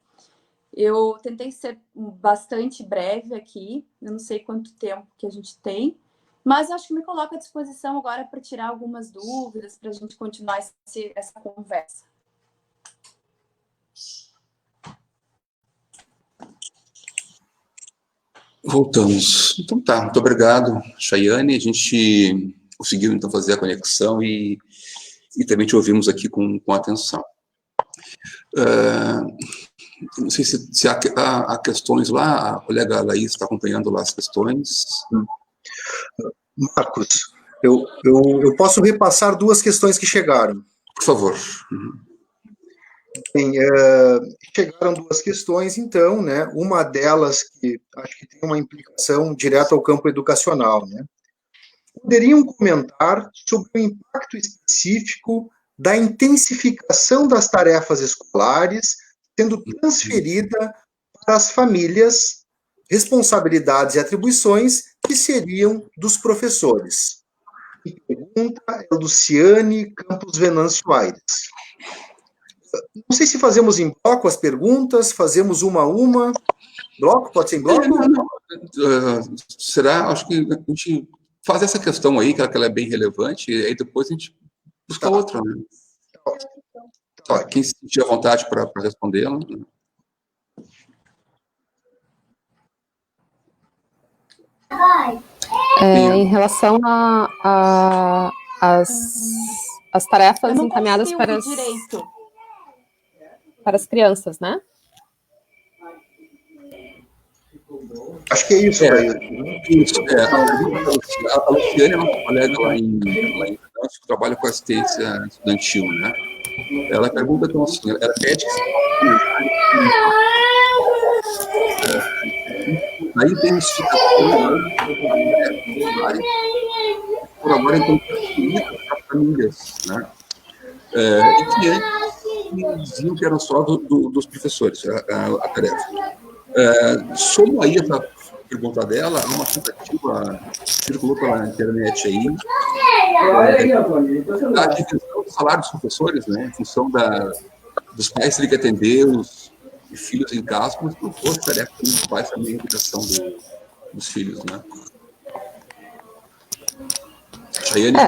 Eu tentei ser bastante breve aqui, eu não sei quanto tempo que a gente tem, mas acho que me coloco à disposição agora para tirar algumas dúvidas, para a gente continuar essa conversa. Voltamos. Então tá, muito obrigado, Chayane. A gente conseguiu então fazer a conexão e também te ouvimos aqui com atenção. Não sei se há questões lá, a colega Laís está acompanhando lá as questões. Marcos, eu posso repassar duas questões que chegaram. Por favor. Bem, chegaram duas questões, então, né? Uma delas que acho que tem uma implicação direta ao campo educacional, né? Poderiam comentar sobre o impacto específico da intensificação das tarefas escolares sendo transferida para as famílias, responsabilidades e atribuições que seriam dos professores. A pergunta é Luciane Campos Venâncio Aires. Não sei se fazemos em bloco as perguntas, fazemos uma a uma. Bloco? Pode ser em bloco? Será? Acho que a gente faz essa questão aí, que ela é bem relevante, e aí depois a gente busca outra. Né? Tá. Quem se sentir à vontade para respondê-la. Em relação às tarefas encaminhadas para as crianças, né? Acho que é isso. Isso. A Luciane é uma colega lá em que trabalha com assistência estudantil, né? Ela pergunta então assim, ela pede que a intensificação por agora então para famílias, né? e que antes diziam que eram só dos professores, a tarefa. Somo aí essa pergunta dela, há uma tentativa circulou pela internet aí, a divisão do salário dos professores, né, em função dos pais terem que atender os filhos em casa, como se não fosse tarefa dos pais também, a educação dos filhos, né? Chayane,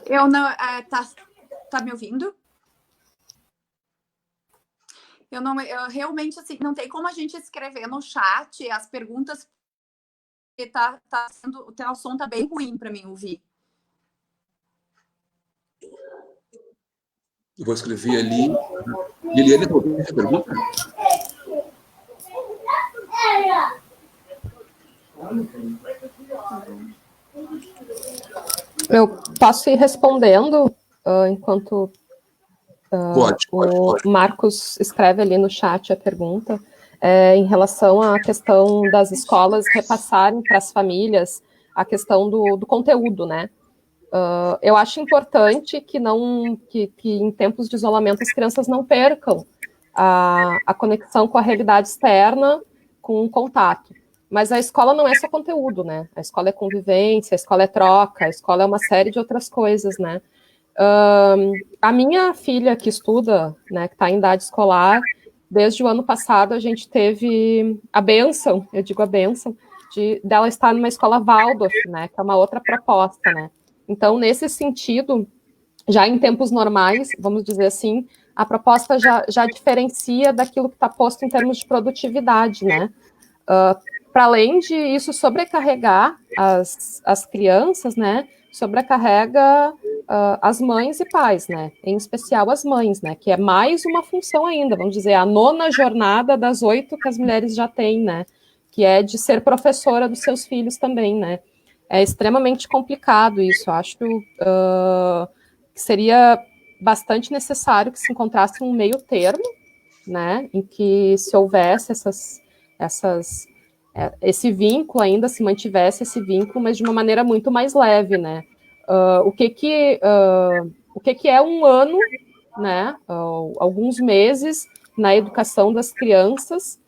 eu não... tá me ouvindo? Eu realmente, assim, não tem como a gente escrever no chat as perguntas, porque o som tá bem ruim para mim ouvir. Eu vou escrever ali. Liliane, ouviu essa pergunta? Eu posso ir respondendo enquanto Pode. o Marcos escreve ali no chat a pergunta, em relação à questão das escolas repassarem para as famílias a questão do conteúdo, né? Eu acho importante que em tempos de isolamento as crianças não percam a conexão com a realidade externa, com o contato. Mas a escola não é só conteúdo, né? A escola é convivência, a escola é troca, a escola é uma série de outras coisas, né? A minha filha que estuda, né, que está em idade escolar, desde o ano passado a gente teve a bênção, eu digo a bênção, dela estar numa escola Waldorf, né, que é uma outra proposta, né. Então, nesse sentido, já em tempos normais, vamos dizer assim, a proposta já diferencia daquilo que está posto em termos de produtividade, né. Para além de isso sobrecarregar as crianças, né, sobrecarrega as mães e pais, né, em especial as mães, né, que é mais uma função ainda, vamos dizer, a 9ª jornada das 8 que as mulheres já têm, né, que é de ser professora dos seus filhos também, né. É extremamente complicado isso, acho que seria bastante necessário que se encontrasse um meio termo, né, em que se houvesse esse vínculo ainda, se mantivesse esse vínculo, mas de uma maneira muito mais leve, né. O que é um ano, né, alguns meses na educação das crianças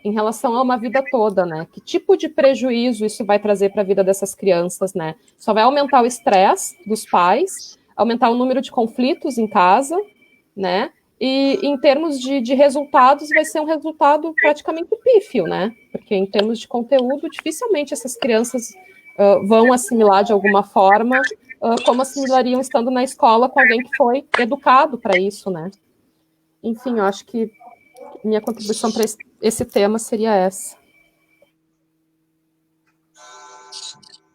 em relação a uma vida toda, né? Que tipo de prejuízo isso vai trazer para a vida dessas crianças, né? Só vai aumentar o estresse dos pais, aumentar o número de conflitos em casa, né? E em termos de resultados, vai ser um resultado praticamente pífio, né? Porque em termos de conteúdo, dificilmente essas crianças vão assimilar de alguma forma como assimilariam estando na escola com alguém que foi educado para isso, né? Enfim, eu acho que minha contribuição para esse tema seria essa.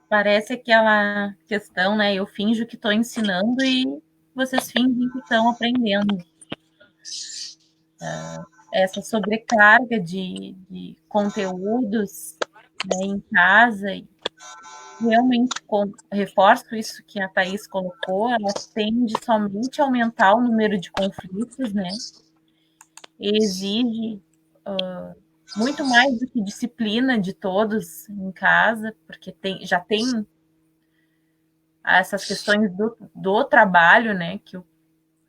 Parece aquela questão, né? Eu finjo que estou ensinando e vocês fingem que estão aprendendo. Essa sobrecarga de conteúdos, né, em casa, e realmente reforço isso que a Thaís colocou, ela tende somente a aumentar o número de conflitos, né? E exige muito mais do que disciplina de todos em casa, porque já tem essas questões do trabalho, né? Que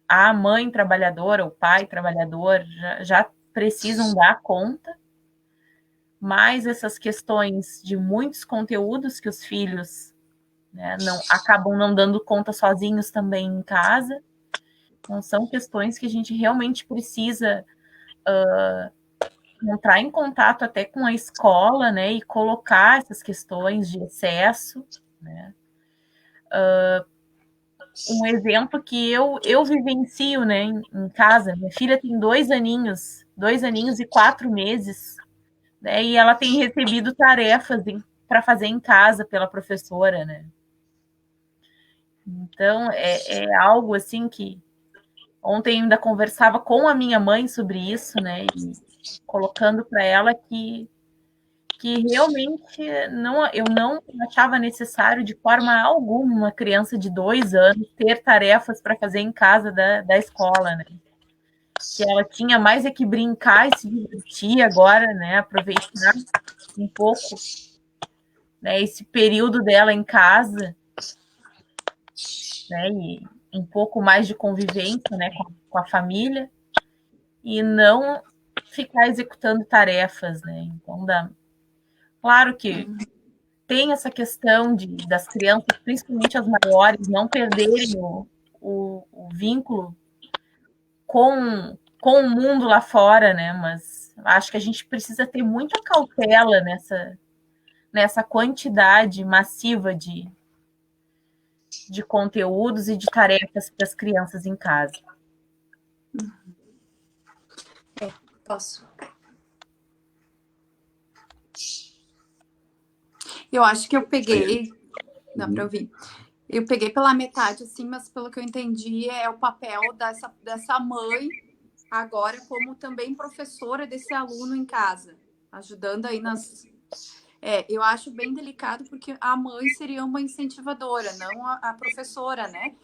a mãe trabalhadora, o pai trabalhador já precisam dar conta, mais essas questões de muitos conteúdos que os filhos, né, acabam não dando conta sozinhos também em casa. Então, são questões que a gente realmente precisa entrar em contato até com a escola, né, e colocar essas questões de excesso, né. Um exemplo que eu vivencio, né, em casa, minha filha tem 2 aninhos e 4 meses, né, e ela tem recebido tarefas para fazer em casa pela professora, né. Então, é algo assim que ontem ainda conversava com a minha mãe sobre isso, né, e colocando para ela que realmente eu não achava necessário de forma alguma uma criança de 2 anos ter tarefas para fazer em casa da escola, né? Que ela tinha mais é que brincar e se divertir agora, né? Aproveitar um pouco, né, esse período dela em casa, né? um pouco mais de convivência, né, com a família, e não ficar executando tarefas, né? Então, claro que tem essa questão das crianças, principalmente as maiores, não perderem o vínculo com o mundo lá fora, né? Mas acho que a gente precisa ter muita cautela nessa quantidade massiva de conteúdos e de tarefas para as crianças em casa. Posso? Eu acho que eu peguei... Dá para ouvir? Eu peguei pela metade, assim, mas pelo que eu entendi, é o papel dessa mãe agora como também professora desse aluno em casa, ajudando aí nas... eu acho bem delicado, porque a mãe seria uma incentivadora, não a professora, né?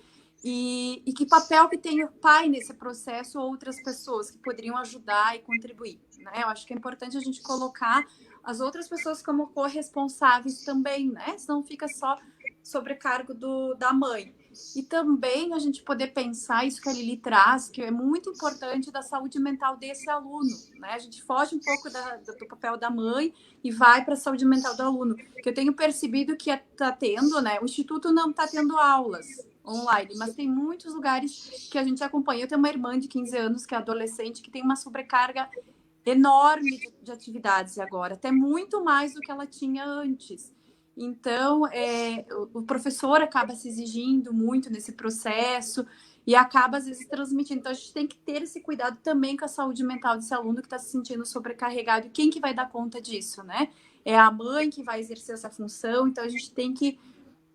E que papel que tem o pai nesse processo, ou outras pessoas que poderiam ajudar e contribuir, né? Eu acho que é importante a gente colocar as outras pessoas como corresponsáveis também, né? Senão fica só sobrecargo da mãe. E também a gente poder pensar isso que a Lili traz, que é muito importante, da saúde mental desse aluno, né? A gente foge um pouco do papel da mãe e vai para a saúde mental do aluno. Que eu tenho percebido que está tendo, né? O Instituto não está tendo aulas online, mas tem muitos lugares que a gente acompanha. Eu tenho uma irmã de 15 anos, que é adolescente, que tem uma sobrecarga enorme de atividades agora, até muito mais do que ela tinha antes. Então, o professor acaba se exigindo muito nesse processo e acaba, às vezes, transmitindo. Então, a gente tem que ter esse cuidado também com a saúde mental desse aluno que está se sentindo sobrecarregado. E quem que vai dar conta disso, né? É a mãe que vai exercer essa função. Então, a gente tem que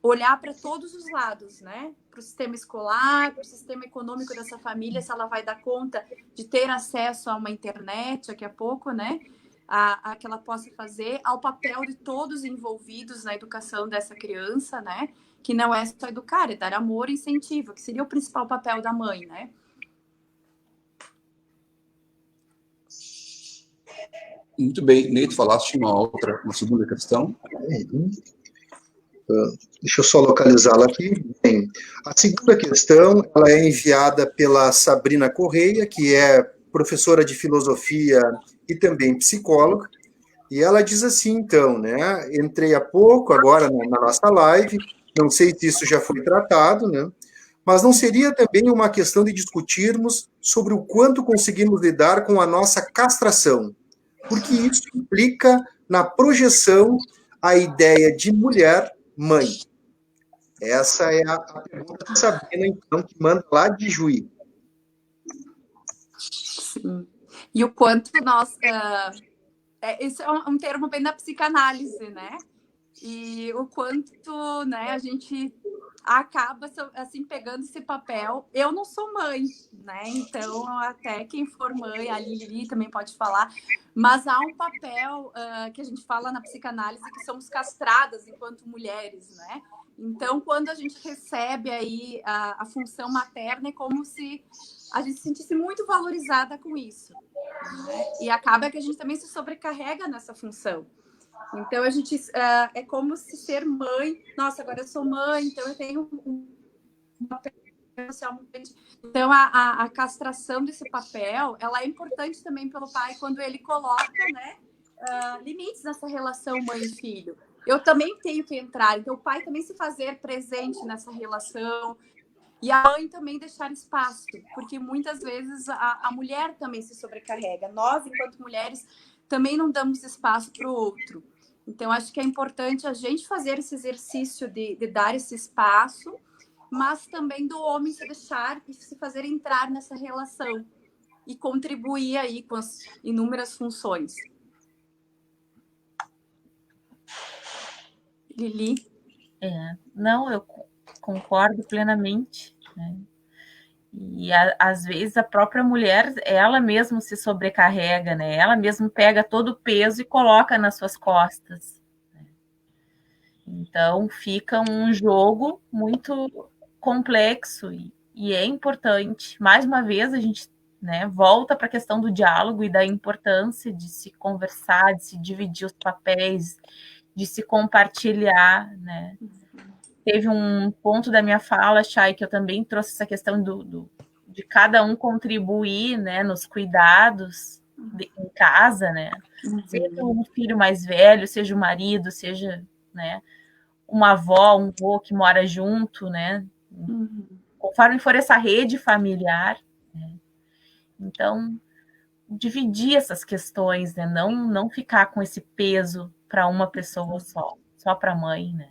olhar para todos os lados, né? Para o sistema escolar, para o sistema econômico dessa família, se ela vai dar conta de ter acesso a uma internet daqui a pouco, né? A que ela possa fazer, ao papel de todos envolvidos na educação dessa criança, né? Que não é só educar, é dar amor e incentivo, que seria o principal papel da mãe, né? Muito bem. Neito, falaste uma segunda questão. Deixa eu só localizá-la aqui. Bem, a segunda questão, ela é enviada pela Sabrina Correia, que é professora de filosofia e também psicóloga, e ela diz assim, então, né, entrei há pouco agora na nossa live, não sei se isso já foi tratado, né, mas não seria também uma questão de discutirmos sobre o quanto conseguimos lidar com a nossa castração, porque isso implica na projeção a ideia de mulher-mãe. Essa é a pergunta da Sabrina, então, que manda lá de Juí. Sim. E o quanto nós... esse é um termo bem da psicanálise, né? E o quanto, né, a gente acaba, assim, pegando esse papel. Eu não sou mãe, né? Então, até quem for mãe, a Lili também pode falar, mas há um papel que a gente fala na psicanálise, que somos castradas enquanto mulheres, né? Então, quando a gente recebe aí a função materna, é como se a gente se sentisse muito valorizada com isso, né? E acaba que a gente também se sobrecarrega nessa função. Então, a gente é como se ser mãe... Nossa, agora eu sou mãe, então eu tenho um papel social muito grande. Então, a castração desse papel, ela é importante também pelo pai, quando ele coloca, né, limites nessa relação mãe e filho. Eu também tenho que entrar, então o pai também se fazer presente nessa relação, e a mãe também deixar espaço, porque muitas vezes a mulher também se sobrecarrega. Nós, enquanto mulheres, também não damos espaço para o outro. Então, acho que é importante a gente fazer esse exercício de dar esse espaço, mas também do homem se deixar e se fazer entrar nessa relação e contribuir aí com as inúmeras funções. Lili? Não, eu concordo plenamente, né? E às vezes a própria mulher, ela mesma se sobrecarrega, né? Ela mesma pega todo o peso e coloca nas suas costas, né? Então fica um jogo muito complexo e é importante. Mais uma vez a gente, né, volta para a questão do diálogo e da importância de se conversar, de se dividir os papéis, de se compartilhar, né? teve um ponto da minha fala, Chay, que eu também trouxe essa questão de cada um contribuir, né, nos cuidados em casa, né? Seja um filho mais velho, seja o marido, seja, né, uma avó, um avô que mora junto, né? Conforme for essa rede familiar, né? Então, dividir essas questões, né? Não ficar com esse peso para uma pessoa só para a mãe, né?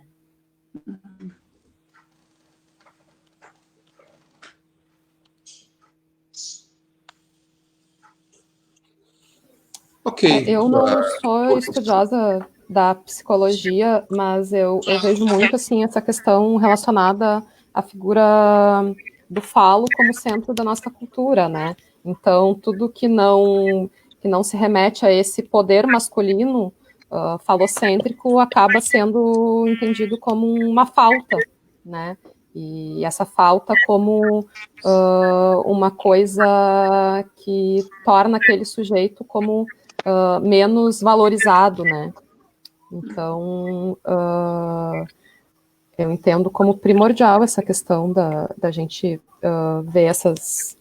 Ok. Eu não sou estudiosa da psicologia, mas eu vejo muito assim essa questão relacionada à figura do falo como centro da nossa cultura, né? Então, tudo que não se remete a esse poder masculino falocêntrico acaba sendo entendido como uma falta, né? E essa falta como uma coisa que torna aquele sujeito como menos valorizado, né? Então, eu entendo como primordial essa questão da gente ver essas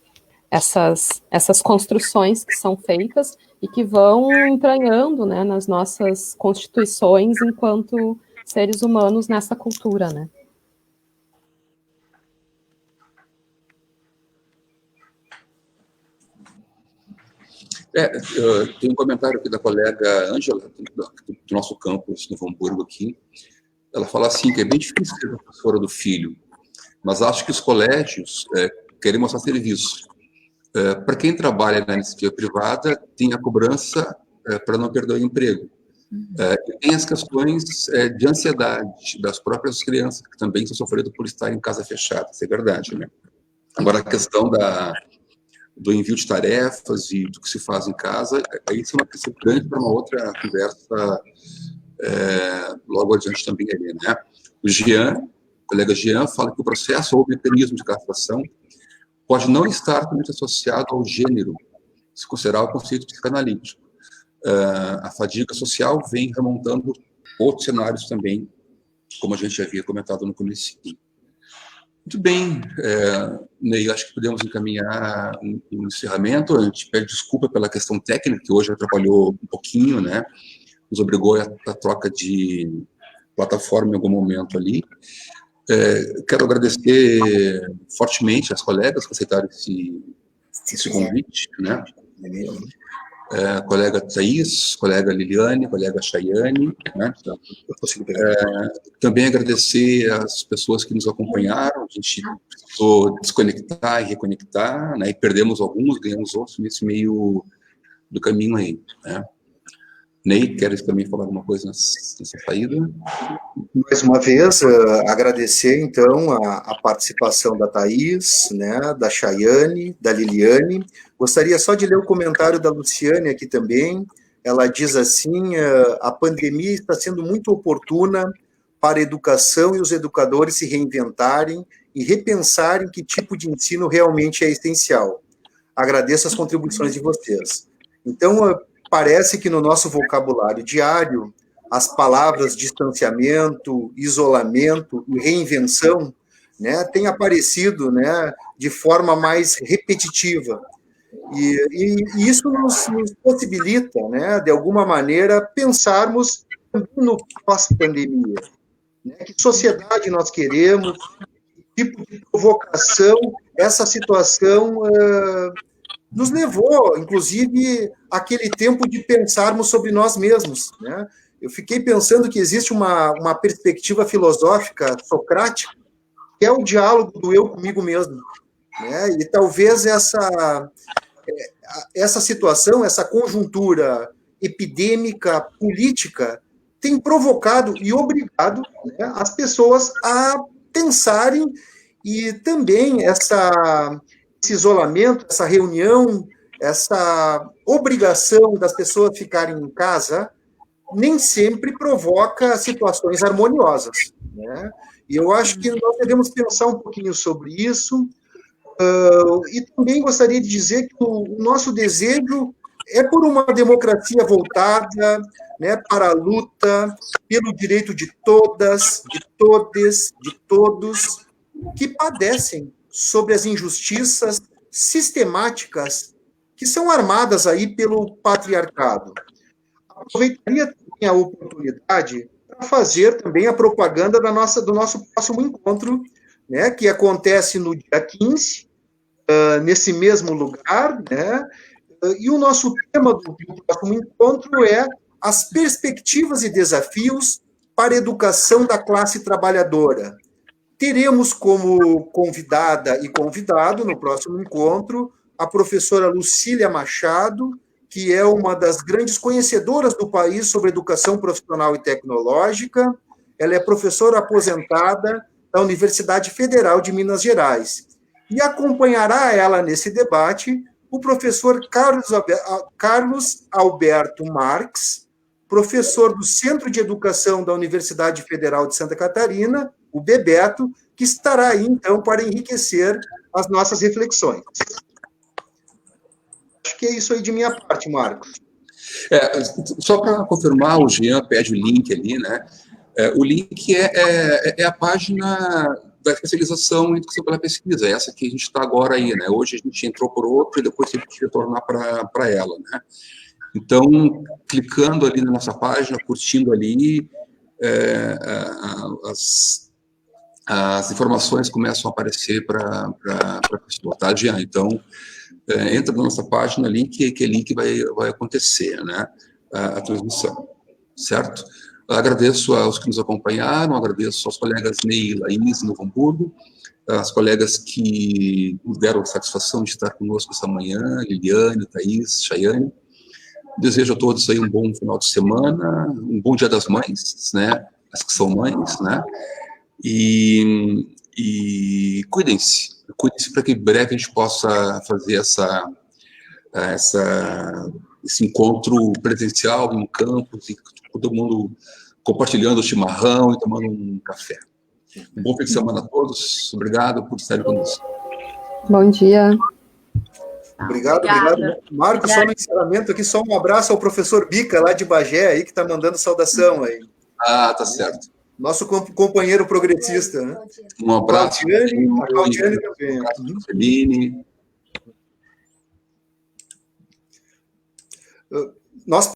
construções que são feitas e que vão entranhando, né, nas nossas constituições enquanto seres humanos nessa cultura, né? Tem um comentário aqui da colega Ângela, do nosso campus no Hamburgo aqui. Ela fala assim, que é bem difícil ser professora do filho, mas acho que os colégios querem mostrar serviço. Para quem trabalha na iniciativa privada, tem a cobrança para não perder o emprego. Tem as questões de ansiedade das próprias crianças, que também estão sofrendo por estar em casa fechada, isso é verdade, né? Agora, a questão do envio de tarefas e do que se faz em casa, isso é uma questão grande para uma outra conversa logo adiante também ali, né? O colega Jean, fala que o processo ou o mecanismo de castração pode não estar totalmente associado ao gênero, se considerar o conceito psicanalítico. A fadiga social vem remontando outros cenários também, como a gente já havia comentado no começo. Muito bem, Ney, acho que podemos encaminhar um encerramento. A gente pede desculpa pela questão técnica, que hoje atrapalhou um pouquinho, né? Nos obrigou a troca de plataforma em algum momento ali. Quero agradecer fortemente as colegas que aceitaram esse convite, né? Colega Thaís, colega Liliane, colega Chayane, né? Também agradecer as pessoas que nos acompanharam. A gente precisou desconectar e reconectar, né? E perdemos alguns, ganhamos outros nesse meio do caminho aí, né? Ney, queres também falar alguma coisa nessa saída? Mais uma vez, agradecer, então, a participação da Thaís, né, da Chayane, da Liliane. Gostaria só de ler o comentário da Luciane aqui também. Ela diz assim, a pandemia está sendo muito oportuna para a educação e os educadores se reinventarem e repensarem que tipo de ensino realmente é essencial. Agradeço as contribuições de vocês. Então, parece que no nosso vocabulário diário, as palavras distanciamento, isolamento e reinvenção, né, têm aparecido, né, de forma mais repetitiva. E isso nos possibilita, né, de alguma maneira, pensarmos no pós-pandemia. Né, que sociedade nós queremos, que tipo de provocação essa situação nos levou, inclusive, àquele tempo de pensarmos sobre nós mesmos, né? Eu fiquei pensando que existe uma perspectiva filosófica socrática, que é o diálogo do eu comigo mesmo, né? E talvez essa situação, essa conjuntura epidêmica, política, tem provocado e obrigado, né, as pessoas a pensarem, e também esse isolamento, essa reunião, essa obrigação das pessoas ficarem em casa, nem sempre provoca situações harmoniosas, né? E eu acho que nós devemos pensar um pouquinho sobre isso, e também gostaria de dizer que o nosso desejo é por uma democracia voltada, né, para a luta pelo direito de todas, de todes, de todos que padecem sobre as injustiças sistemáticas que são armadas aí pelo patriarcado. Aproveitaria também a oportunidade para fazer também a propaganda do nosso próximo encontro, né, que acontece no dia 15, nesse mesmo lugar, né, e o nosso tema do próximo encontro é as perspectivas e desafios para a educação da classe trabalhadora. Teremos como convidada e convidado no próximo encontro a professora Lucília Machado, que é uma das grandes conhecedoras do país sobre educação profissional e tecnológica. Ela é professora aposentada da Universidade Federal de Minas Gerais. E acompanhará ela nesse debate o professor Carlos Alberto Marques, professor do Centro de Educação da Universidade Federal de Santa Catarina, o Bebeto, que estará aí, então, para enriquecer as nossas reflexões. Acho que é isso aí de minha parte, Marcos. Só para confirmar, o Jean pede o link ali, né? O link é a página da especialização em educação pela pesquisa, essa que a gente está agora aí, né? Hoje a gente entrou por outra e depois teve que retornar para ela, né? Então, clicando ali na nossa página, curtindo ali, as informações começam a aparecer para a pessoa, tá, Jean? Então, entra na nossa página ali, que ali que vai acontecer, né? A transmissão, certo? Agradeço aos que nos acompanharam, agradeço aos colegas Ney e Laís, em Novo Hamburgo, as colegas que nos deram a satisfação de estar conosco essa manhã, Liliane, Thaís, Chayane. Desejo a todos aí um bom final de semana, um bom Dia das Mães, né? As que são mães, né? E cuidem-se para que em breve a gente possa fazer esse encontro presencial em um campus, e todo mundo compartilhando o chimarrão e tomando um café. Um bom fim de semana a todos. Obrigado por estarem conosco. Bom dia. Obrigado. Marcos, só no encerramento aqui, só um abraço ao professor Bica, lá de Bagé, aí, que está mandando saudação aí. Tá certo. Nosso companheiro progressista, né? Um abraço. A Claudiane também. Um abraço, Celine. Nós